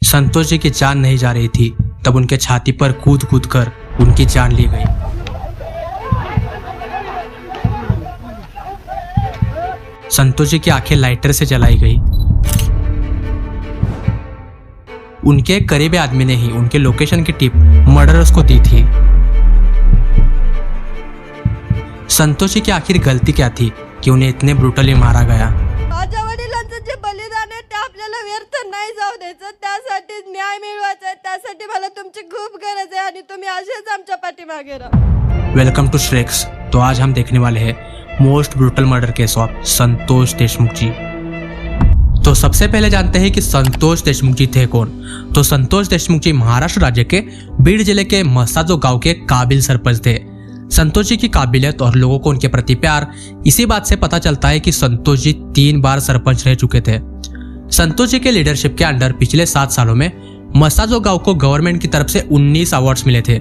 संतोष जी की जान नहीं जा रही थी, तब उनके छाती पर कूद कूद कर उनकी जान ली गई। संतोष जी की आंखें लाइटर से जलाई गई। उनके करीबी आदमी ने ही उनके लोकेशन की टिप मर्डरर्स को दी थी। संतोष जी की आखिर गलती क्या थी कि उन्हें इतने ब्रुटली मारा गया? माझ्या वडिलांचं जे बलिदान आहे ते आपल्याला व्यर्थ नाही जाऊ द्यायचं, त्यासाठी न्याय मिळवायचा आहे, त्यासाठी मला तुमची खूप गरज आहे आणि तुम्ही असेच आमच्या पाठीमागे राहा। Welcome to Shreks. तो आज हम देखने वाले हैं most brutal murder case of Santosh Deshmukh ji. तो सबसे पहले जानते हैं कि संतोष देशमुख जी थे कौन। तो संतोष देशमुख जी महाराष्ट्र राज्य के बीड जिले के मसाजो गांव के काबिल सरपंच थे। संतोष जी की काबिलियत और लोगों को उनके प्रति प्यार इसी बात से पता चलता है कि संतोष जी 3 बार सरपंच रह चुके थे। संतोष जी के लीडरशिप के अंडर पिछले 7 सालों में मसाजो गांव को गवर्नमेंट की तरफ से 19 अवार्ड्स मिले थे,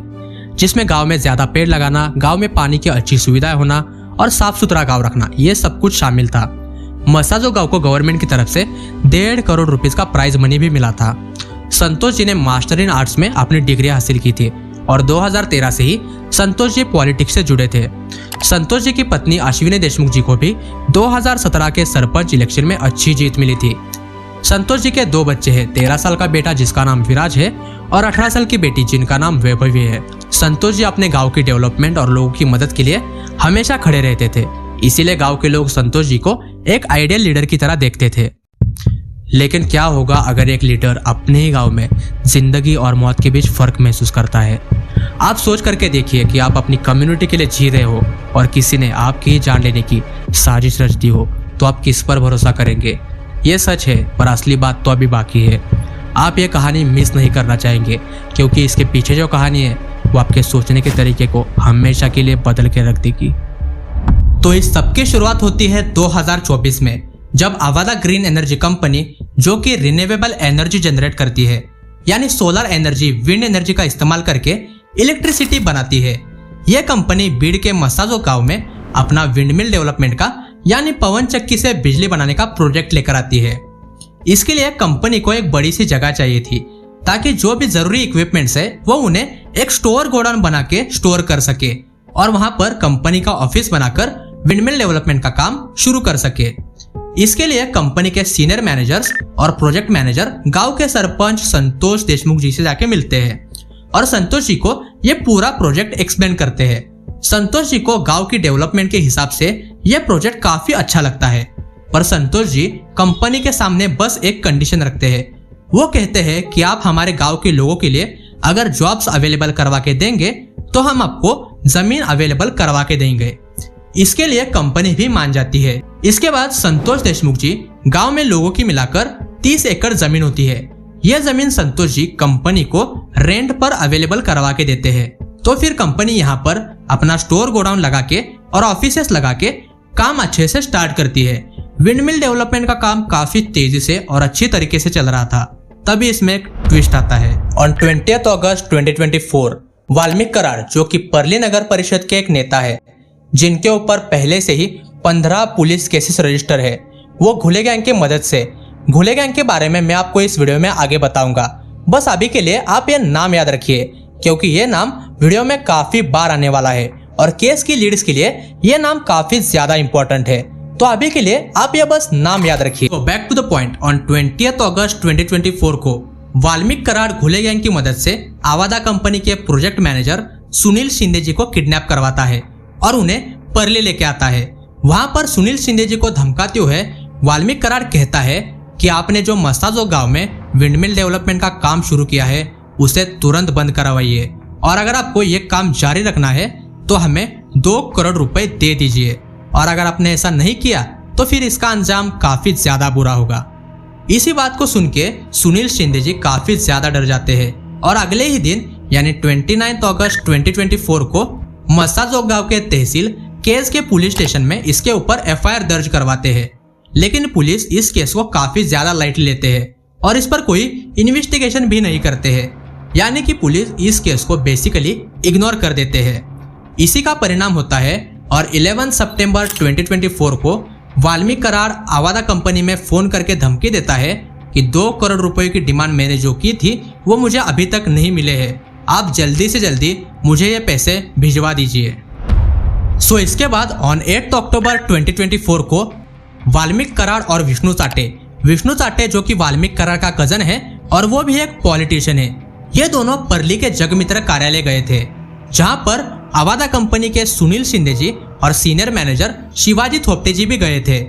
जिसमें गांव में ज्यादा पेड़ लगाना, गांव में पानी की अच्छी सुविधाएं होना और साफ सुथरा गांव रखना, ये सब कुछ शामिल था। मसाजो गांव को गवर्नमेंट की तरफ से 1.5 करोड़ रुपीस का प्राइज मनी भी मिला था। संतोष जी ने मास्टर इन आर्ट्स में अपनी डिग्री हासिल की थी और 2013 से ही संतोष जी पॉलिटिक्स से जुड़े थे। संतोष जी की पत्नी अश्विनी देशमुख जी को भी 2017 के सरपंच इलेक्शन में अच्छी जीत मिली थी। संतोष जी के 2 बच्चे हैं, 13 साल का बेटा जिसका नाम विराज है और 18 साल की बेटी जिनका नाम वैभवी है। संतोष जी अपने गांव की डेवलपमेंट और लोगों की मदद के लिए हमेशा खड़े रहते थे, इसीलिए गांव के लोग संतोष जी को एक आइडियल लीडर की तरह देखते थे। लेकिन क्या होगा अगर एक लीडर अपने ही गांव में जिंदगी और मौत के बीच फर्क महसूस करता है? आप सोच करके देखिए कि आप अपनी कम्युनिटी के लिए जी रहे हो और किसी ने आपकी ही जान लेने की साजिश रच दी हो, तो आप किस पर भरोसा करेंगे? ये सच है, पर असली बात तो अभी बाकी है। आप ये कहानी मिस नहीं करना चाहेंगे, क्योंकि इसके पीछे जो कहानी है वो आपके सोचने के तरीके को हमेशा के लिए बदल के रख देगी। तो इस सब की शुरुआत होती है 2024 में, जब आवादा ग्रीन एनर्जी कंपनी, जो कि रिन्यूएबल एनर्जी जनरेट करती है, यानी सोलर एनर्जी, विंड एनर्जी का इस्तेमाल करके इलेक्ट्रिसिटी बनाती है। यह कंपनी बीड के मसाजो गांव में अपना विंडमिल डेवलपमेंट का, यानी पवन चक्की से बिजली बनाने का प्रोजेक्ट लेकर आती है। इसके लिए कंपनी को एक बड़ी सी जगह चाहिए थी, ताकि जो भी जरूरी इक्विपमेंट्स है वो उन्हें एक स्टोर गोडाउन बना के स्टोर कर सके और वहां पर कंपनी का ऑफिस बनाकर विंडमिल डेवलपमेंट का काम शुरू कर सके। इसके लिए कंपनी के सीनियर मैनेजर्स और प्रोजेक्ट मैनेजर गांव के सरपंच संतोष देशमुख जी से जाके मिलते हैं और संतोष जी को ये पूरा प्रोजेक्ट एक्सप्लेन करते हैं। संतोष जी को गांव की डेवलपमेंट के हिसाब से यह प्रोजेक्ट काफी अच्छा लगता है, पर संतोष जी कंपनी के सामने बस एक कंडीशन रखते हैं। वो कहते हैं कि आप हमारे गांव के लोगों के लिए अगर जॉब्स अवेलेबल करवा के देंगे तो हम आपको जमीन अवेलेबल करवा के देंगे। इसके लिए कंपनी भी मान जाती है। इसके बाद संतोष देशमुख जी गांव में लोगों की मिलाकर 30 एकड़ जमीन होती है। यह जमीन संतोष जी कंपनी को रेंट पर अवेलेबल करवा के देते हैं। तो फिर कंपनी यहाँ पर अपना स्टोर गोडाउन लगा के और ऑफिसेस लगा के काम अच्छे से स्टार्ट करती है। विंडमिल डेवलपमेंट का काम काफी तेजी से और अच्छी तरीके से चल रहा था। तभी इसमें एक ट्विस्ट आता है। ऑन 20 अगस्त 2024 वाल्मीकि कराड़, जो कि परली नगर परिषद के एक नेता है, जिनके ऊपर पहले से ही 15 पुलिस केसेस रजिस्टर है, वो घुले गैंग की मदद से, घुले गैंग के बारे में मैं आपको इस वीडियो में आगे बताऊंगा। बस अभी के लिए आप ये नाम याद रखिए, क्योंकि ये नाम वीडियो में काफी बार आने वाला है और केस की लीड्स के लिए ये नाम काफी ज्यादा इंपॉर्टेंट है। तो अभी के लिए आप ये बस नाम याद रखिए। तो back to the point. On 20 अगस्त 2024 को वाल्मीकि कराड़ घुले गैंग की मदद से आवादा कंपनी के प्रोजेक्ट मैनेजर सुनील शिंदे जी को किडनैप करवाता है और उन्हें परली लेके आता है। वहां पर सुनील शिंदे जी को धमकाते हुए वाल्मीकि कराड़ कहता है कि आपने जो मसाजो गांव में विंडमिल डेवलपमेंट का काम शुरू किया है उसे तुरंत बंद करवाइए, और अगर आपको ये काम जारी रखना है तो हमें 2 करोड़ रुपए दे दीजिए, और अगर आपने ऐसा नहीं किया तो फिर इसका अंजाम काफी ज्यादा बुरा होगा। इसी बात को सुन के सुनील शिंदे जी काफी ज्यादा डर जाते हैं और अगले ही दिन यानी 29 अगस्त 2024 को मसाजो गांव के तहसील केस के पुलिस स्टेशन में इसके ऊपर FIR दर्ज करवाते हैं। लेकिन पुलिस इस केस को काफी ज्यादा लाइटली लेते हैं और इस पर कोई इन्वेस्टिगेशन भी नहीं करते हैं, यानी कि पुलिस इस केस को बेसिकली इग्नोर कर देते हैं। इसी का परिणाम होता है और 11 सितंबर 2024 को वाल्मीकि कराड़ आवादा कंपनी में फोन करके धमकी देता है कि 2 करोड़ रुपए की डिमांड मैंने जो की थी वो मुझे अभी तक नहीं मिले हैं, आप जल्दी से जल्दी मुझे ये पैसे भिजवा दीजिए। सो इसके बाद ऑन 8 अक्टूबर 2024 को वाल्मीकि कराड़ और विष्णु चाटे जो कि वाल्मीकि कराड़ का कजन है और वो भी एक पॉलिटिशियन है, ये दोनों परली के जगमित्र कार्यालय गए थे, जहां पर अवादा कंपनी के सुनील शिंदे जी और सीनियर मैनेजर शिवाजी थोपटे जी भी गए थे।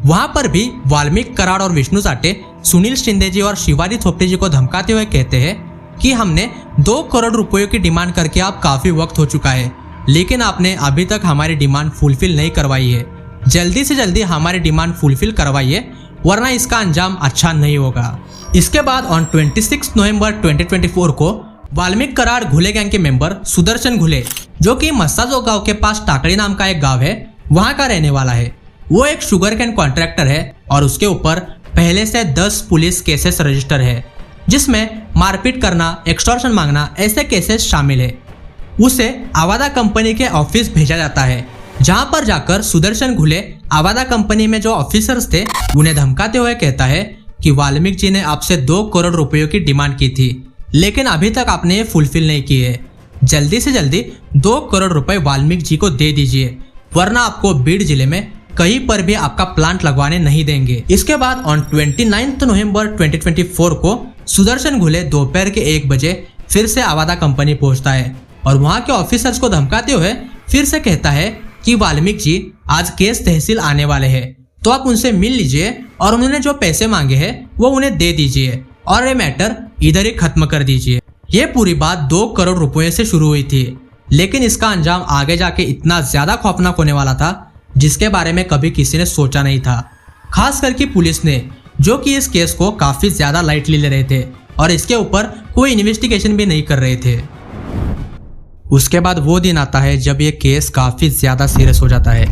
वहां पर भी वाल्मीकि कराड़ और विष्णु चाटे सुनील शिंदे जी और शिवाजी थोपटे जी को धमकाते हुए कहते हैं कि हमने 2 करोड़ रुपयों की डिमांड करके अब काफी वक्त हो चुका है, लेकिन आपने अभी तक हमारी डिमांड फुलफिल नहीं करवाई है, जल्दी से जल्दी हमारी डिमांड फुलफिल करवाइए वरना इसका अंजाम अच्छा नहीं होगा। इसके बाद ऑन 26 नवंबर 2024 को वाल्मीकि कराड़ घुले गैंग के मेंबर सुदर्शन घुले, जो कि मस्साजो गांव के पास टाकड़ी नाम का एक गांव है, वहां का रहने वाला है। वो एक शुगर कैन कॉन्ट्रैक्टर है और उसके ऊपर पहले से 10 पुलिस केसेस रजिस्टर है, जिसमें मारपीट करना, एक्सटॉर्शन मांगना ऐसे केसेस शामिल है। उसे अवादा कंपनी के ऑफिस भेजा जाता है, जहां पर जाकर सुदर्शन घुले अवादा कंपनी में जो ऑफिसर्स थे उन्हें धमकाते हुए कहता है कि वाल्मीकि जी ने आपसे 2 करोड़ रुपयों की डिमांड की थी, लेकिन अभी तक आपने ये फुलफिल नहीं की है, जल्दी से जल्दी 2 करोड़ रुपए वाल्मीकि जी को दे दीजिए वरना आपको बीड जिले में कहीं पर भी आपका प्लांट लगवाने नहीं देंगे। इसके बाद ऑन 29 नवंबर 2024 को सुदर्शन घुले दोपहर के 1 बजे फिर से अवादा कंपनी पहुंचता है और वहां के ऑफिसर्स को धमकाते हुए फिर से कहता है कि वाल्मीकि जी आज केस तहसील आने वाले हैं, तो आप उनसे मिल लीजिए और उन्होंने जो पैसे मांगे हैं वो उन्हें दे दीजिए और ये मैटर इधर ही खत्म कर दीजिए। ये पूरी बात 2 करोड़ रुपए से शुरू हुई थी, लेकिन इसका अंजाम आगे जाके इतना ज्यादा खौफनाक होने वाला था जिसके बारे में कभी किसी ने सोचा नहीं था, खास करके पुलिस ने, जो कि इस केस को काफी ज्यादा लाइटली ले रहे थे और इसके ऊपर कोई इन्वेस्टिगेशन भी नहीं कर रहे थे। उसके बाद वो दिन आता है जब ये केस काफी ज्यादा सीरियस हो जाता है।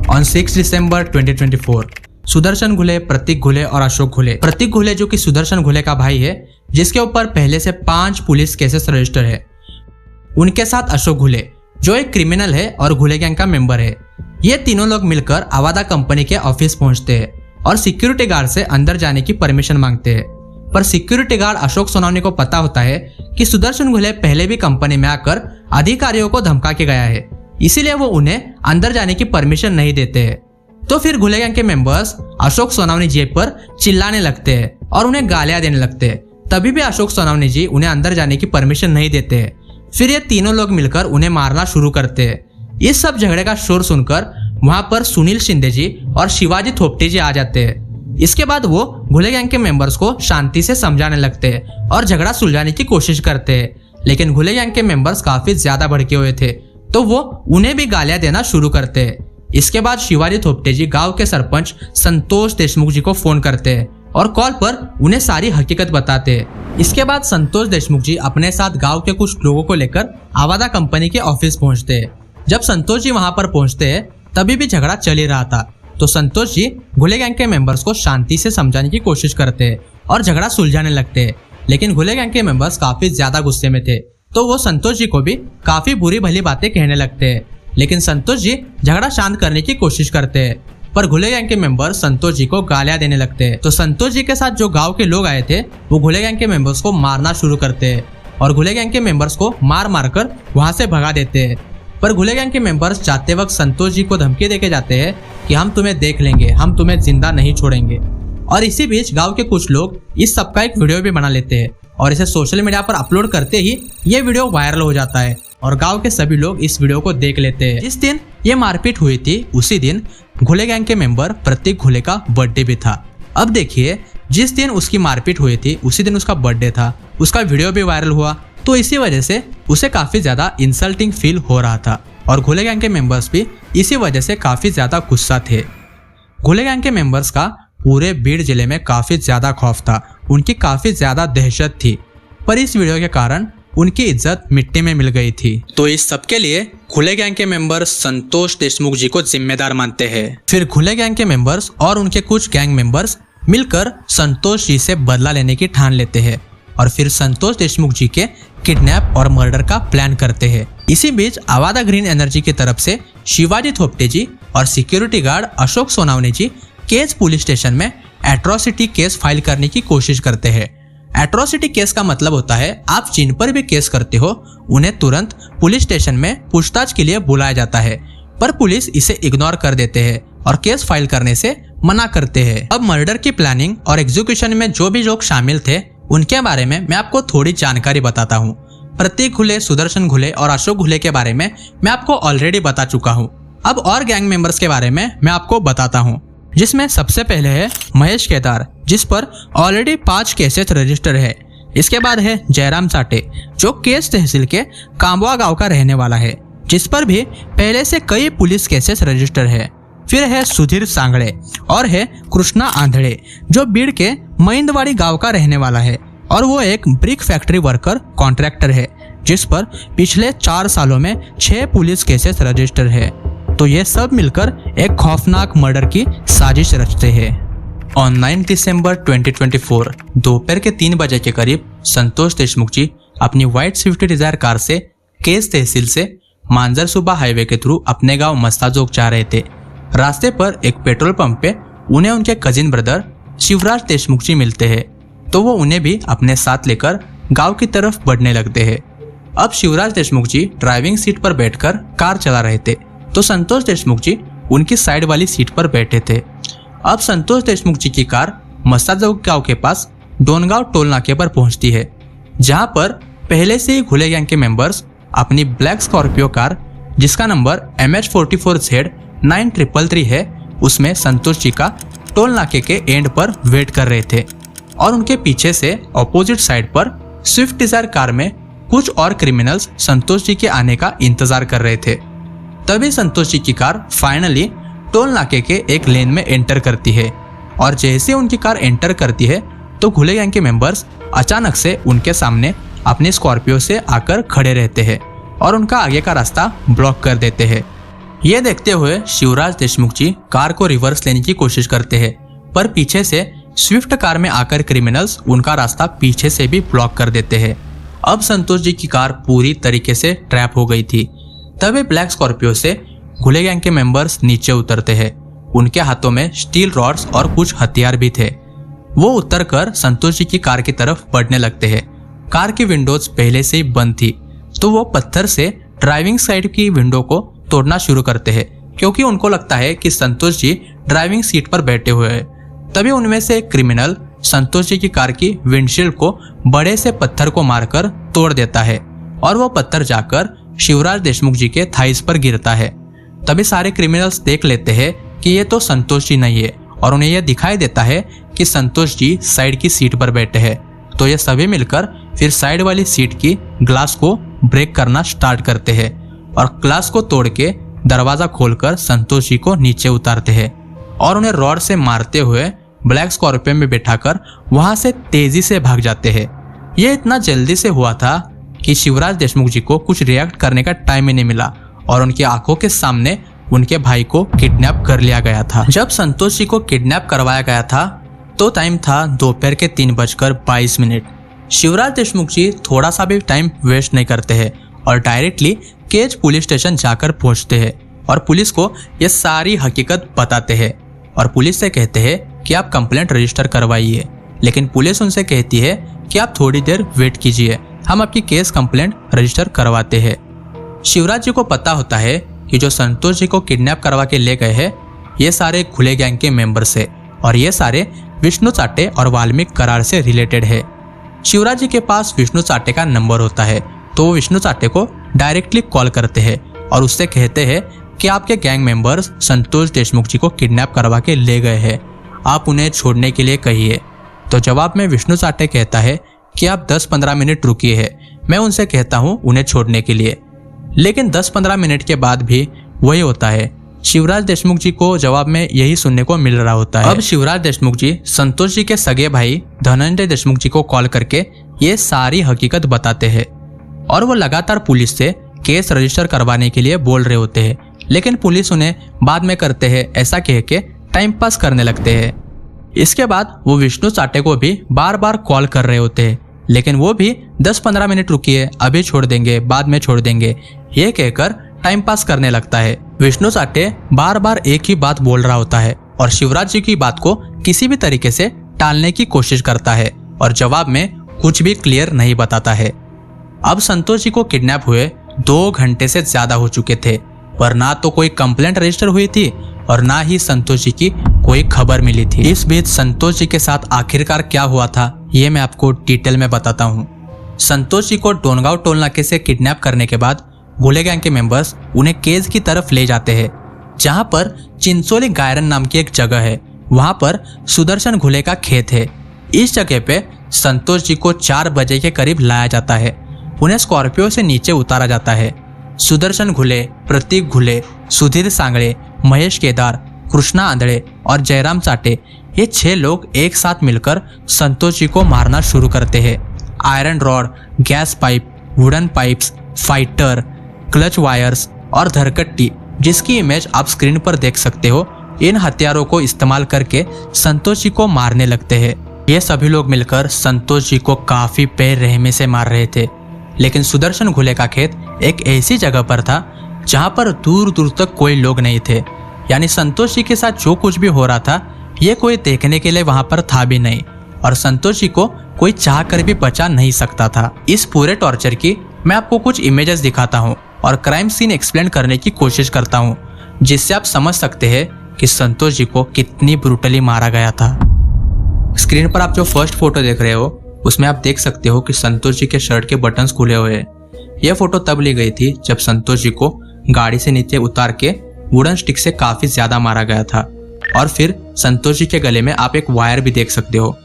ऑन 6 दिसंबर 2024 सुदर्शन घुले, प्रतीक घुले और अशोक घुले, प्रतीक घुले जो कि सुदर्शन घुले का भाई है, जिसके ऊपर पहले से 5 पुलिस केसेस रजिस्टर है, उनके साथ अशोक घुले जो एक क्रिमिनल है और घुले गैंग का मेंबर है। ये तीनों लोग मिलकर अवादा कंपनी के ऑफिस पहुंचते हैं और सिक्योरिटी गार्ड से अंदर जाने की परमिशन मांगते हैं, पर सिक्योरिटी गार्ड अशोक सोनावनी को पता होता है कि सुदर्शन घुले पहले भी कंपनी में आकर अधिकारियों को धमका के गया है, इसीलिए वो उन्हें अंदर जाने की परमिशन नहीं देते हैं। तो फिर घुले गैंग के मेंबर्स अशोक सोनावनी जी पर चिल्लाने लगते हैं और उन्हें गालियां देने लगते हैं, तभी भी अशोक सोनावनी जी उन्हें अंदर जाने की परमिशन नहीं देते हैं। फिर ये तीनों लोग मिलकर उन्हें मारना शुरू करते हैं। इस सब झगड़े का शोर सुनकर वहां पर सुनील शिंदे जी और शिवाजी थोपटे जी आ जाते हैं। इसके बाद वो घुले गैंग के मेंबर्स को शांति से समझाने लगते हैं और झगड़ा सुलझाने की कोशिश करते हैं, लेकिन घुले गैंग के मेंबर्स काफी ज्यादा भड़के हुए थे, तो वो उन्हें भी गालियां देना शुरू करते हैं। इसके बाद शिवाजी थोपटे जी गांव के सरपंच संतोष देशमुख जी को फोन करते हैं और कॉल पर उन्हें सारी हकीकत बताते हैं। इसके बाद संतोष देशमुख जी अपने साथ गांव के कुछ लोगों को लेकर अवादा कंपनी के ऑफिस पहुंचते हैं। जब संतोष जी वहां पर पहुंचते हैं तभी भी झगड़ा चल ही रहा था, तो संतोष जी घुले गैंग के मेंबर्स को शांति से समझाने की कोशिश करते हैं और झगड़ा सुलझाने लगते हैं, लेकिन घुले गैंग के मेंबर्स काफी ज्यादा गुस्से में थे, तो वो संतोष जी को भी काफी बुरी भली बातें कहने लगते हैं, लेकिन संतोष जी झगड़ा शांत करने की कोशिश करते हैं, पर घुले गैंग के मेंबर संतोष जी को गालियां देने लगते हैं। तो संतोष जी के साथ जो गांव के लोग आए थे वो घुले गैंग के मेंबर्स को मारना शुरू करते हैं और घुले गैंग के मेंबर्स को मार मार कर वहां से भगा देते हैं। पर घुले गैंग के मेंबर्स जाते वक्त संतोष जी को धमकी देके जाते हैं कि हम तुम्हें देख लेंगे, हम तुम्हें जिंदा नहीं छोड़ेंगे। और इसी बीच गांव के कुछ लोग इस सब का एक वीडियो भी बना लेते हैं और इसे सोशल मीडिया पर अपलोड करते ही ये वीडियो वायरल हो जाता है और गांव के सभी लोग इस वीडियो को देख लेते हैं। जिस दिन ये मारपीट हुई थी उसी दिन घुले गैंग के मेंबर प्रतीक घुले का बर्थडे भी था। अब देखिए, जिस दिन उसकी मारपीट हुई थी उसी दिन उसका बर्थडे था, उसका वीडियो भी वायरल हुआ, तो इसी वजह से उसे काफी ज्यादा इंसल्टिंग फील हो रहा था और घुले गैंग के मेंबर्स भी इसी वजह से काफी ज्यादा गुस्सा थे। घुले गैंग के मेंबर्स का पूरे बीड जिले में काफी ज्यादा खौफ था, उनकी काफी ज्यादा दहशत थी, पर इस वीडियो के कारण उनकी इज्जत मिट्टी में मिल गई थी। तो इस सब के लिए घुले गैंग के मेंबर्स संतोष देशमुख जी को जिम्मेदार मानते हैं। फिर घुले गैंग के मेंबर्स और उनके कुछ गैंग मेंबर्स मिलकर संतोष जी से बदला लेने की ठान लेते हैं और फिर संतोष देशमुख जी के किडनैप और मर्डर का प्लान करते हैं। इसी बीच अवादा ग्रीन एनर्जी की तरफ से शिवाजी थोपटे जी और सिक्योरिटी गार्ड अशोक सोनावनी जी केज पुलिस स्टेशन में एट्रोसिटी केस फाइल करने की कोशिश करते हैं। एट्रोसिटी केस का मतलब होता है आप जिन पर भी केस करते हो उन्हें तुरंत पुलिस स्टेशन में पूछताछ के लिए बुलाया जाता है, पर पुलिस इसे इग्नोर कर देते हैं और केस फाइल करने से मना करते हैं। अब मर्डर की प्लानिंग और एग्जीक्यूशन में जो भी लोग शामिल थे उनके बारे में मैं आपको थोड़ी जानकारी बताता हूँ। प्रतीक घुले, सुदर्शन घुले और अशोक घुले के बारे में मैं आपको ऑलरेडी बता चुका हूँ। अब और गैंग मेंबर्स के बारे में मैं आपको बताता हूँ, जिसमें सबसे पहले है महेश केदार, जिस पर ऑलरेडी 5 केसेस रजिस्टर है। इसके बाद है जयराम चाटे, जो केस तहसील के कांबवा गांव का रहने वाला है, जिस पर भी पहले से कई पुलिस केसेस रजिस्टर है। फिर है सुधीर सांगड़े और है कृष्णा आंधळे, जो बीड़ के महिंदवाड़ी गांव का रहने वाला है और वो एक ब्रिक फैक्ट्री वर्कर कॉन्ट्रैक्टर है, जिस पर पिछले 4 सालों में 6 पुलिस केसेस रजिस्टर है। तो ये सब मिलकर एक खौफनाक मर्डर की साजिश रचते हैं। ऑन 9 दिसंबर 2024 दोपहर के 3 बजे के करीब संतोष देशमुख जी अपनी व्हाइट स्विफ्ट डिजायर कार से केस तहसील से मांजरसुबा हाईवे के थ्रू अपने गांव मस्ताजोग जा रहे थे। रास्ते पर एक पेट्रोल पंप पे उन्हें उनके कजिन ब्रदर शिवराज देशमुख जी मिलते हैं, तो वो उन्हें भी अपने साथ लेकर गांव की तरफ बढ़ने लगते हैं। अब शिवराज देशमुख जी ड्राइविंग सीट पर बैठकर कार चला रहे थे, तो संतोष देशमुख जी उनकी साइड वाली सीट पर बैठे थे। अब संतोष देशमुख जी की कार मस्ताजोग गांव के पास डोनगांव टोल नाके पर पहुंचती है, जहां पर पहले से ही घुले गैंग के मेंबर्स अपनी ब्लैक स्कॉर्पियो कार, जिसका नंबर MH44Z9333 है, उसमें संतोष जी का टोल नाके के एंड पर वेट कर रहे थे और उनके पीछे से ऑपोजिट साइड पर स्विफ्ट डिजायर कार में कुछ और क्रिमिनल्स संतोष जी के आने का इंतजार कर रहे थे। तभी संतोष जी की कार फाइनली टोल नाके के एक लेन में एंटर करती है और जैसे उनकी कार एंटर करती है तो घुले गैंग के मेंबर्स अचानक से उनके सामने अपनी स्कॉर्पियो से आकर खड़े रहते हैं और उनका आगे का रास्ता ब्लॉक कर देते हैं। ये देखते हुए शिवराज देशमुख जी कार को रिवर्स लेने की कोशिश करते हैं, पर पीछे से स्विफ्ट कार में आकर क्रिमिनल्स उनका रास्ता पीछे से भी ब्लॉक कर देते हैं। अब संतोष जी की कार पूरी तरीके से ट्रैप हो गई थी। तभी ब्लैक स्कॉर्पियो से घुले गैंग के मेंबर्स नीचे उतरते हैं। उनके हाथों में स्टील रॉड्स और कुछ हथियार भी थे। वो उतरकर संतोष जी की कार की तरफ बढ़ने लगते हैं। कार की विंडोज पहले से ही बंद थी, तो वो पत्थर से ड्राइविंग साइड की विंडो को तोड़ना शुरू करते हैं, क्योंकि उनको लगता है कि संतोष जी ड्राइविंग सीट पर बैठे हुए हैं। तभी उनमें से एक क्रिमिनल संतोष जी की कार की विंडशील्ड को बड़े से पत्थर को मारकर तोड़ देता है और वो पत्थर जाकर शिवराज देशमुख जी के थाइस पर गिरता है। तभी सारे क्रिमिनल्स देख लेते हैं कि ये तो संतोष जी नहीं है और उन्हें यह दिखाई देता है कि संतोष जी साइड की सीट पर बैठे हैं। तो ये सभी मिलकर फिर साइड वाली सीट की ग्लास को ब्रेक करना स्टार्ट करते हैं और ग्लास को तोड़ के दरवाजा खोलकर संतोष जी को नीचे उतारते हैं और उन्हें रॉड से मारते हुए ब्लैक स्कॉर्पियो में बैठाकर वहां से तेजी से भाग जाते हैं। यह इतना जल्दी से हुआ था कि शिवराज देशमुख जी को कुछ रिएक्ट करने का टाइम ही नहीं मिला और उनकी आंखों के सामने उनके भाई को किडनैप कर लिया गया था। जब संतोष जी को किडनैप करवाया गया था तो टाइम था दोपहर के 3:22। शिवराज देशमुख जी थोड़ा सा भी टाइम वेस्ट नहीं करते हैं और डायरेक्टली केज पुलिस स्टेशन जाकर पहुंचते हैं और पुलिस को यह सारी हकीकत बताते हैं और पुलिस से कहते हैं कि आप कंप्लेंट रजिस्टर करवाइए। लेकिन पुलिस उनसे कहती है कि आप थोड़ी देर वेट कीजिए, हम आपकी केस कंप्लेंट रजिस्टर करवाते हैं। शिवराज जी को पता होता है कि जो संतोष जी को किडनैप करवा के ले गए हैं ये सारे खुले गैंग के मेंबर्स है और ये सारे विष्णु चाटे और वाल्मीकि करार से रिलेटेड है। शिवराज जी के पास विष्णु चाटे का नंबर होता है, तो वो विष्णु चाटे को डायरेक्टली कॉल करते हैं और उससे कहते हैं कि आपके गैंग मेंबर्स संतोष देशमुख जी को किडनैप करवा के ले गए हैं, आप उन्हें छोड़ने के लिए कहिए। तो जवाब में विष्णु चाटे कहता है कि आप 10-15 मिनट रुकिए है, मैं उनसे कहता हूँ उन्हें छोड़ने के लिए। लेकिन 10-15 मिनट के बाद भी वही होता है, शिवराज देशमुख जी को जवाब में यही सुनने को मिल रहा होता है। अब शिवराज देशमुख जी संतोष जी के सगे भाई धनंजय देशमुख जी को कॉल करके ये सारी हकीकत बताते हैं और वो लगातार पुलिस से केस रजिस्टर करवाने के लिए बोल रहे होते हैं, लेकिन पुलिस उन्हें बाद में करते हैं ऐसा कह के टाइम पास करने लगते हैं। इसके बाद वो विष्णु चाटे को भी बार बार कॉल कर रहे होते हैं, लेकिन वो भी 10-15 मिनट रुकिए, अभी छोड़ देंगे, बाद में छोड़ देंगे, ये कहकर टाइम पास करने लगता है। विष्णु चाटे बार बार एक ही बात बोल रहा होता है और शिवराज जी की बात को किसी भी तरीके से टालने की कोशिश करता है और जवाब में कुछ भी क्लियर नहीं बताता है। अब संतोष जी को किडनैप हुए 2 घंटे से ज्यादा हो चुके थे, पर ना तो कोई कंप्लेंट रजिस्टर हुई थी और ना ही संतोष जी की कोई खबर मिली थी। इस बीच संतोष जी के साथ आखिरकार क्या हुआ था ये मैं आपको डिटेल में बताता हूँ। संतोष जी को डोनगांव टोल नाके से किडनैप करने के बाद घुले गैंग के मेंबर्स उन्हें केज की तरफ ले जाते हैं, जहां पर चिंचोली गायरन नाम की एक जगह है। वहां पर सुदर्शन घुले का खेत है। इस जगह पे संतोष जी को 4 बजे के करीब लाया जाता है। उन्हें स्कॉर्पियो से नीचे उतारा जाता है। सुदर्शन घुले, प्रतीक घुले, सुधीर सांगळे, महेश केदार, कृष्णा आंधळे और जयराम चाटे, ये 6 लोग एक साथ मिलकर संतोष जी को मारना शुरू करते हैं। Iron rod, gas pipe, wooden pipes, fighter, clutch wires और धरकट्टी, जिसकी इमेज आप स्क्रीन पर देख सकते हो, इन हथियारों को इस्तेमाल करके संतोष जी को मारने लगते हैं। ये सभी लोग मिलकर संतोष जी को काफी बेरहमी से मार रहे थे, लेकिन सुदर्शन घुले का खेत एक ऐसी जगह पर था जहां पर दूर दूर तक कोई लोग नहीं थे। यानी संतोष जी के साथ जो कुछ भी हो रहा था ये कोई देखने के लिए वहां पर था भी नहीं और संतोष जी को कोई चाह कर भी बचा नहीं सकता था। इस पूरे टॉर्चर की मैं आपको कुछ इमेजेस दिखाता हूँ और क्राइम सीन एक्सप्लेन करने की कोशिश करता हूँ, जिससे आप समझ सकते हैं कि संतोष जी को कितनी ब्रूटली मारा गया था। स्क्रीन पर आप जो फर्स्ट फोटो देख रहे हो उसमें आप देख सकते हो कि संतोष जी के शर्ट के बटन्स खुले हुए हैं। यह फोटो तब ली गई थी जब संतोष जी को गाड़ी से नीचे उतार के वुडन स्टिक से काफी ज्यादा मारा गया था। और फिर संतोष जी के गले में आप एक वायर भी देख सकते हो।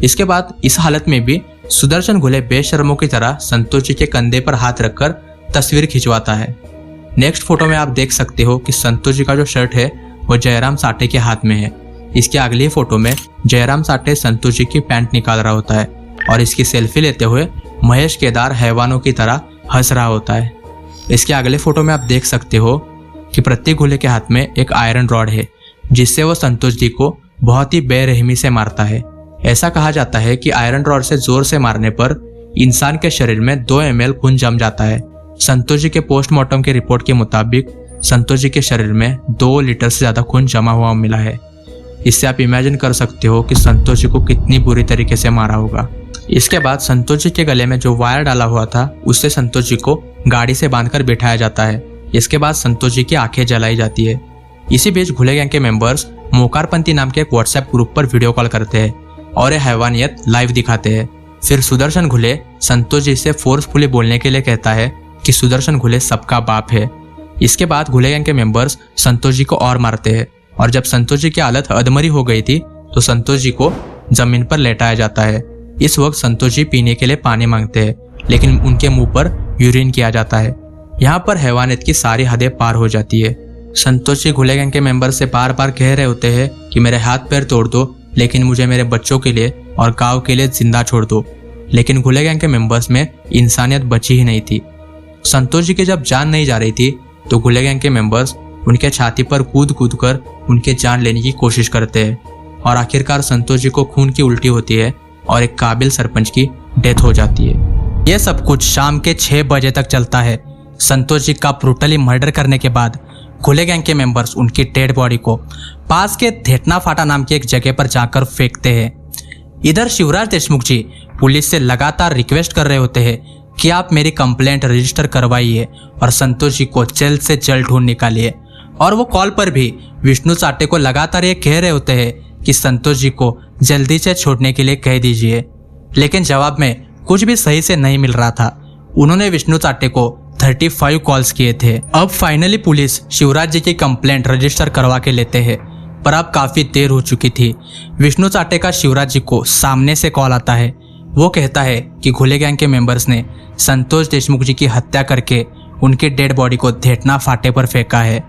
इसके बाद इस हालत में भी सुदर्शन घुले बेशर्मों की तरह संतोष जी के कंधे पर हाथ रखकर तस्वीर खिंचवाता है। नेक्स्ट फोटो में आप देख सकते हो कि संतोष जी का जो शर्ट है वो जयराम साटे के हाथ में है। इसके अगली फोटो में जयराम साटे संतोष जी की पैंट निकाल रहा होता है और इसकी सेल्फी लेते हुए महेश केदार हैवानों की तरह हंस रहा होता है। इसके अगले फोटो में आप देख सकते हो कि प्रतीक घुले के हाथ में एक आयरन रॉड है, जिससे वो संतोष जी को बहुत ही बेरहमी से मारता है। ऐसा कहा जाता है कि आयरन रॉड से जोर से मारने पर इंसान के शरीर में 2 ml खून जम जाता है। संतोष जी के पोस्टमार्टम की रिपोर्ट के मुताबिक संतोष जी के शरीर में 2 लीटर से ज्यादा खून जमा हुआ मिला है। इससे आप इमेजिन कर सकते हो कि संतोष जी को कितनी बुरी तरीके से मारा होगा। इसके बाद संतोष जी के गले में जो वायर डाला हुआ था उससे संतोष जी को गाड़ी से बांधकर बिठाया जाता है। इसके बाद संतोष जी की आंखें जलाई जाती है। इसी बीच घुले गैंग के मेंबर्स मोकारपंथी नाम के एक व्हाट्सएप ग्रुप पर वीडियो कॉल करते हैं और ये हैवानियत लाइव दिखाते हैं। फिर सुदर्शन घुले संतोष जी से फोर्सफुली बोलने के लिए कहता है कि सुदर्शन घुले सबका बाप है। इसके बाद घुले गैंग के मेंबर्स संतोष जी को और मारते हैं और जब संतोष जी की हालत अधमरी हो गई थी तो संतोष जी को जमीन पर लेटाया जाता है। इस वक्त संतोष जी पीने के लिए पानी मांगते हैं, लेकिन उनके मुंह पर यूरिन किया जाता है। यहाँ पर हैवानियत की सारी हदें पार हो जाती है। संतोष जी घुले गैंग के मेंबर से बार बार कह रहे होते हैं कि मेरे हाथ पैर तोड़ दो, लेकिन मुझे मेरे बच्चों के लिए और गांव के लिए जिंदा छोड़ दो। लेकिन घुले गैंग के मेंबर्स में इंसानियत बची ही नहीं थी। संतोष जी की जब जान नहीं जा रही थी तो घुले गैंग के मेंबर्स उनके छाती पर कूद कूद कर उनके जान लेने की कोशिश करते हैं और आखिरकार संतोष जी को खून की उल्टी होती है और एक काबिल सरपंच की डेथ हो जाती है। यह सब कुछ शाम के 6 बजे तक चलता है। संतोष जी का ब्रूटली मर्डर करने के बाद घुले गैंग के मेंबर्स उनकी डेड बॉडी को पास के धेटना फाटा नाम की एक जगह पर जाकर फेंकते हैं। इधर शिवराज देशमुख जी पुलिस से लगातार रिक्वेस्ट कर रहे होते हैं कि आप मेरी कंप्लेंट रजिस्टर करवाइए और संतोष जी को जल्द से जल्द ढूंढ निकालिए। और वो कॉल पर भी विष्णु चाटे को लगातार ये कह रहे होते हैं कि संतोष जी को जल्दी से छोड़ने के लिए कह दीजिए, लेकिन जवाब में कुछ भी सही से नहीं मिल रहा था। उन्होंने विष्णु चाटे को 35 कॉल्स किए थे। अब फाइनली पुलिस शिवराज जी की कंप्लेंट रजिस्टर करवा के लेते हैं, पर अब काफी देर हो चुकी थी। विष्णु चाटे का शिवराज जी को सामने से कॉल आता है। वो कहता है कि घुले गैंग के मेंबर्स ने संतोष देशमुख जी की हत्या करके उनकी डेड बॉडी को धेटना फाटे पर फेंका है।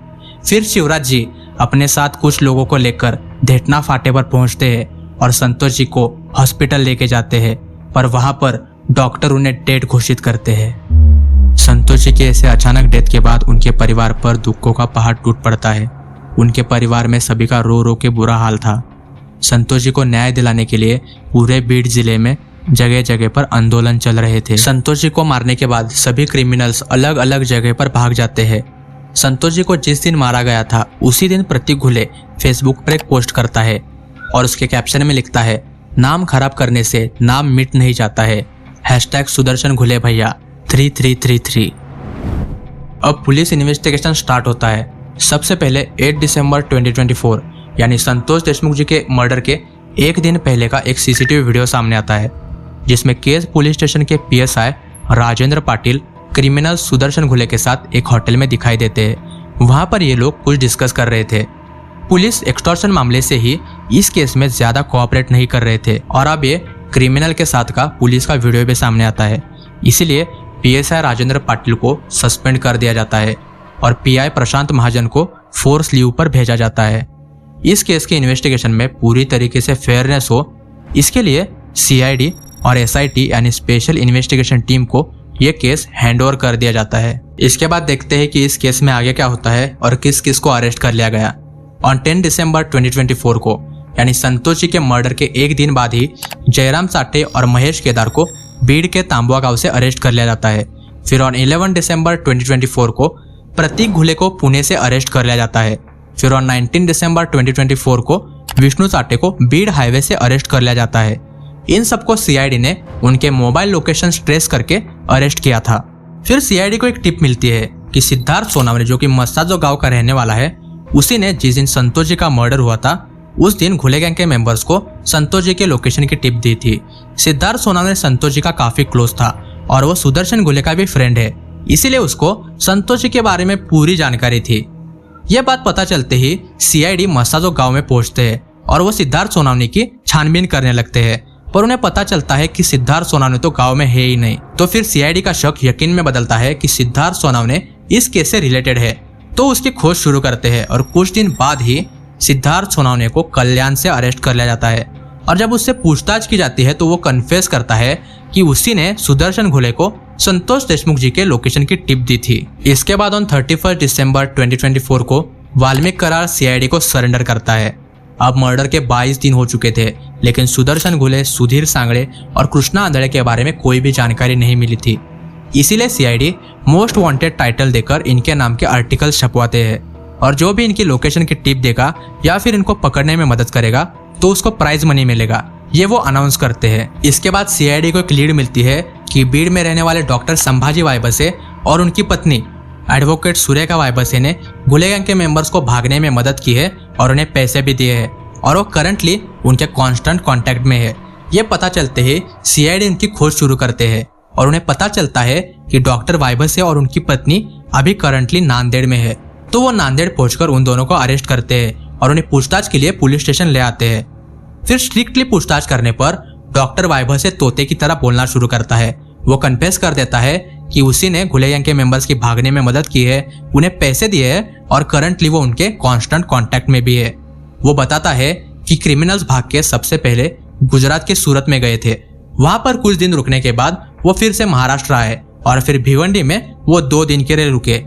फिर शिवराज जी अपने साथ कुछ लोगों को लेकर धेटना फाटे पर पहुंचते हैं और संतोष जी को हॉस्पिटल लेके जाते हैं, पर वहां पर डॉक्टर उन्हें डेड घोषित करते हैं। संतोष जी की ऐसे अचानक डेथ के बाद उनके परिवार पर दुखों का पहाड़ टूट पड़ता है। उनके परिवार में सभी का रो रो के बुरा हाल था। संतोष जी को न्याय दिलाने के लिए पूरे बीड जिले में जगह जगह पर आंदोलन चल रहे थे। संतोष जी को मारने के बाद सभी क्रिमिनल्स अलग अलग जगह पर भाग जाते हैं। संतोष जी को जिस दिन मारा गया था उसी दिन प्रतीक घुले फेसबुक पर एक पोस्ट करता है और उसके कैप्शन में लिखता है, नाम खराब करने से नाम मिट नहीं जाता है, #सुदर्शन घुले भैया 3333। अब पुलिस इन्वेस्टिगेशन स्टार्ट होता है। सबसे पहले 8 दिसंबर 2024 यानी संतोष देशमुख जी के मर्डर के एक दिन पहले का एक सीसीटीवी वीडियो सामने आता है, जिसमें केस पुलिस स्टेशन के PSI राजेंद्र पाटिल क्रिमिनल सुदर्शन घुले के साथ एक होटल में दिखाई देते हैं। वहां पर ये लोग कुछ डिस्कस कर रहे थे। पुलिस एक्सटॉर्शन मामले से ही इस केस में ज्यादा कोऑपरेट नहीं कर रहे थे और अब ये क्रिमिनल के साथ का पुलिस का वीडियो भी सामने आता है। इसीलिए PSI राजेंद्र पाटिल को सस्पेंड कर दिया जाता है और PI प्रशांत महाजन को फोर्स लीव पर भेजा जाता है। इस केस के इन्वेस्टिगेशन में पूरी तरीके से फेयरनेस हो, इसके लिए CID और SIT यानी स्पेशल इन्वेस्टिगेशन टीम को ये केस हैंडओवर कर दिया जाता है। इसके बाद देखते हैं कि इस केस में आगे क्या होता है और किस किस को अरेस्ट कर लिया गया। ऑन 10 दिसंबर 2024 को यानी संतोष जी के मर्डर के एक दिन बाद ही जयराम साठे और महेश केदार को बीड़ के तांबुआ गांव से अरेस्ट कर लिया जाता है। फिर ऑन 11 दिसंबर 2024 को प्रतीक घुले को पुणे से अरेस्ट कर लिया जाता है। फिर ऑन 19 दिसंबर 2024 को विष्णु साठे को बीड़ हाईवे से अरेस्ट कर लिया जाता है। इन सबको CID ने उनके मोबाइल लोकेशन ट्रेस करके अरेस्ट किया था। फिर CID को एक टिप मिलती है कि सिद्धार्थ सोनावने जो कि मस्साजो गांव का रहने वाला है, उसी ने जिस दिन संतोष जी का मर्डर हुआ था उस दिन घुले गैंग के मेंबर्स को संतोष जी के लोकेशन की टिप दी थी। सिद्धार्थ सोनावने संतोष जी का काफी क्लोज था और वो सुदर्शन घुले का भी फ्रेंड है, इसीलिए उसको संतोष जी के बारे में पूरी जानकारी थी। यह बात पता चलते ही CID मस्साजो गांव में पहुंचते हैं और वो सिद्धार्थ सोनावने की छानबीन करने लगते हैं, पर उन्हें पता चलता है कि सिद्धार्थ सोनावने तो गांव में है ही नहीं। तो फिर CID का शक यकीन में बदलता है कि सिद्धार्थ सोनावने इस केस से रिलेटेड है, तो उसकी खोज शुरू करते हैं और कुछ दिन बाद ही सिद्धार्थ सोनावने को कल्याण से अरेस्ट कर लिया जाता है। और जब उससे पूछताछ की जाती है तो वो कन्फेस करता है कि उसी ने सुदर्शन घुले को संतोष देशमुख जी के लोकेशन की टिप दी थी। इसके बाद ऑन 31 दिसंबर 2024 को वाल्मीकि करार CID को सरेंडर करता है। अब मर्डर के 22 दिन हो चुके थे, लेकिन सुदर्शन घुले, सुधीर सांगड़े और कृष्णा आंधळे के बारे में कोई भी जानकारी नहीं मिली थी। इसीलिए CID मोस्ट वांटेड टाइटल देकर इनके नाम के आर्टिकल छपवाते हैं और जो भी इनकी लोकेशन की टिप देगा या फिर इनको पकड़ने में मदद करेगा तो उसको प्राइज मनी मिलेगा, ये वो अनाउंस करते हैं। इसके बाद CID को एक लीड मिलती है कि बीड़ में रहने वाले डॉक्टर संभाजी वायबसे और उनकी पत्नी एडवोकेट सुरेखा वायबसे ने घुले गैंग के मेंबर्स को भागने में मदद की है और उन्हें पैसे भी दिए हैं और वो करंटली उनके कांस्टेंट कांटेक्ट में है। ये पता चलते ही CID इनकी खोज शुरू करते हैं और उन्हें पता चलता है कि डॉक्टर वायबसे और उनकी पत्नी अभी करंटली नांदेड़ में है। तो वो नांदेड़ पहुंचकर उन दोनों को अरेस्ट करते हैं और उन्हें पूछताछ के लिए पुलिस स्टेशन ले आते हैं। फिर स्ट्रिक्टली पूछताछ करने पर डॉक्टर वायबसे तोते की तरह बोलना शुरू करता है। वो कन्फेस कर देता है कि उसी ने घुले गैंग के मेंबर्स की भागने में मदद की है, उन्हें पैसे दिए हैं और करंटली वो उनके कांस्टेंट कांटेक्ट में भी है। वो बताता है कि क्रिमिनल्स भाग के सबसे पहले गुजरात के सूरत में गए थे, वहां पर कुछ दिन रुकने के बाद वो फिर से महाराष्ट्र आए और फिर भिवंडी में वो 2 दिन के लिए रुके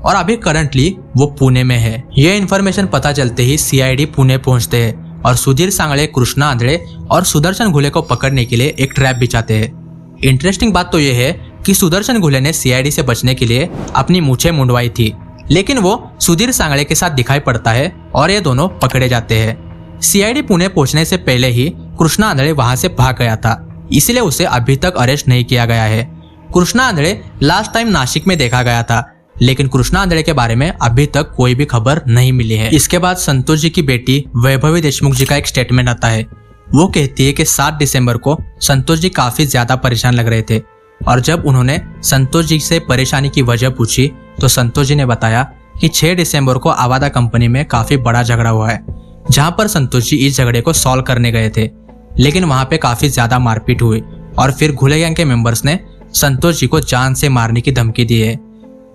और अभी करंटली वो पुणे में है। ये इन्फॉर्मेशन पता चलते ही CID पुणे पहुंचते हैं और सुधीर सांगड़े, कृष्णा आंधळे और सुदर्शन घुले को पकड़ने के लिए एक ट्रैप बिछाते हैं। इंटरेस्टिंग बात तो ये है कि सुदर्शन घुले ने CID से बचने के लिए अपनी मूछें मुंडवाई थी, लेकिन वो सुधीर सांगड़े के साथ दिखाई पड़ता है और ये दोनों पकड़े जाते हैं। CID पुणे पहुंचने से पहले ही कृष्णा आंधळे वहां से भाग गया था, इसलिए उसे अभी तक अरेस्ट नहीं किया गया है। कृष्णा आंधळे लास्ट टाइम नासिक में देखा गया था, लेकिन कृष्णा आंधळे के बारे में अभी तक कोई भी खबर नहीं मिली है। इसके बाद संतोष जी की बेटी वैभवी देशमुख जी का एक स्टेटमेंट आता है। वो कहती है कि 7 दिसंबर को संतोष जी काफी ज्यादा परेशान लग रहे थे और जब उन्होंने संतोष जी से परेशानी की वजह पूछी तो संतोष जी ने बताया कि 6 दिसंबर को आवादा कंपनी में काफी बड़ा झगड़ा हुआ है, जहां पर संतोष जी इस झगड़े को सॉल्व करने गए थे, लेकिन वहां पे काफी ज्यादा मारपीट हुई और फिर घुले गैंग के मेंबर्स ने संतोष जी को जान से मारने की धमकी दी है।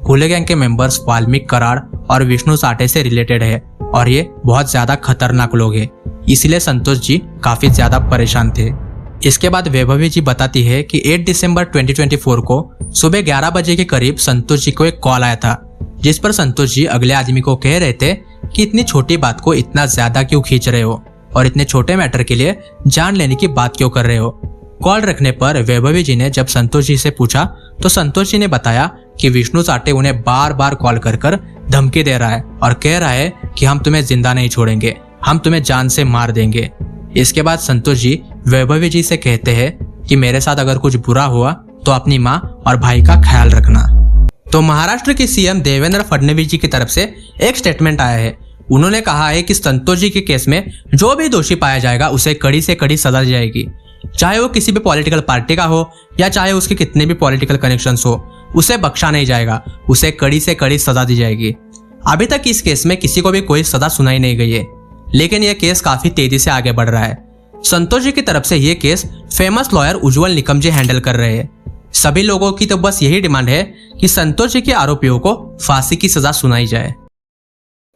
घुले गैंग के मेंबर्स वाल्मीकि कराड़ और विष्णु साठे से रिलेटेड है और ये बहुत ज्यादा खतरनाक लोग हैं, इसलिए संतोष जी काफी ज्यादा परेशान थे। इसके बाद वैभवी जी बताती है कि 8 दिसंबर 2024 को सुबह 11 बजे के करीब संतोष जी को एक कॉल आया था, जिस पर संतोष जी अगले आदमी को कह रहे थे कि इतनी छोटी बात को इतना ज्यादा क्यों खींच रहे हो और इतने छोटे मैटर के लिए जान लेने की बात क्यों कर रहे हो। कॉल रखने पर वैभवी जी ने जब संतोष जी से पूछा तो संतोष जी ने बताया कि विष्णु साठे उन्हें बार बार कॉल कर धमकी दे रहा है और कह रहा है कि हम तुम्हें जिंदा नहीं छोड़ेंगे, हम तुम्हें जान से मार देंगे। इसके बाद संतोष जी वैभवी जी से कहते हैं कि मेरे साथ अगर कुछ बुरा हुआ तो अपनी माँ और भाई का ख्याल रखना। तो महाराष्ट्र के सीएम देवेंद्र फडणवीस जी की तरफ से एक स्टेटमेंट आया है। उन्होंने कहा है कि संतोष जी के केस में जो भी दोषी पाया जाएगा उसे कड़ी से कड़ी सजा दी जाएगी, चाहे वो किसी भी पॉलिटिकल पार्टी का हो या चाहे उसके कितने भी पॉलिटिकल कनेक्शंस हो, उसे बख्शा नहीं जाएगा, उसे कड़ी से कड़ी सजा दी जाएगी। अभी तक इस केस में किसी को भी कोई सजा सुनाई नहीं गई है, लेकिन यह केस काफी तेजी से आगे बढ़ रहा है। संतोष जी की तरफ से यह केस फेमस लॉयर उज्जवल निकम जी हैंडल कर रहे हैं। सभी लोगों की तो बस यही डिमांड है कि संतोष जी के आरोपियों को फांसी की सजा सुनाई जाए।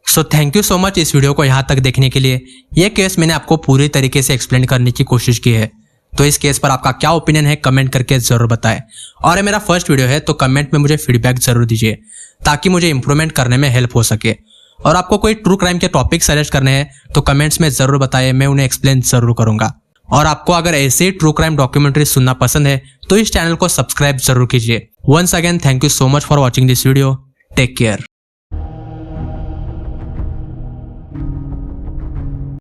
So thank you so much इस वीडियो को यहाँ तक देखने के लिए। यह केस मैंने आपको पूरी तरीके से एक्सप्लेन करने की कोशिश की है, तो इस केस पर आपका क्या ओपिनियन है कमेंट करके जरूर बताएं। और ये मेरा फर्स्ट वीडियो है तो कमेंट में मुझे फीडबैक जरूर दीजिए ताकि मुझे इंप्रूवमेंट करने में हेल्प हो सके। और आपको कोई ट्रू क्राइम के टॉपिक सजेस्ट करने हैं तो कमेंट्स में जरूर बताएं, मैं उन्हें एक्सप्लेन जरूर करूंगा। और आपको अगर ऐसे ही ट्रू क्राइम डॉक्यूमेंट्री सुनना पसंद है तो इस चैनल को सब्सक्राइब जरूर कीजिए। Once again thank you so much for watching this video. Take care.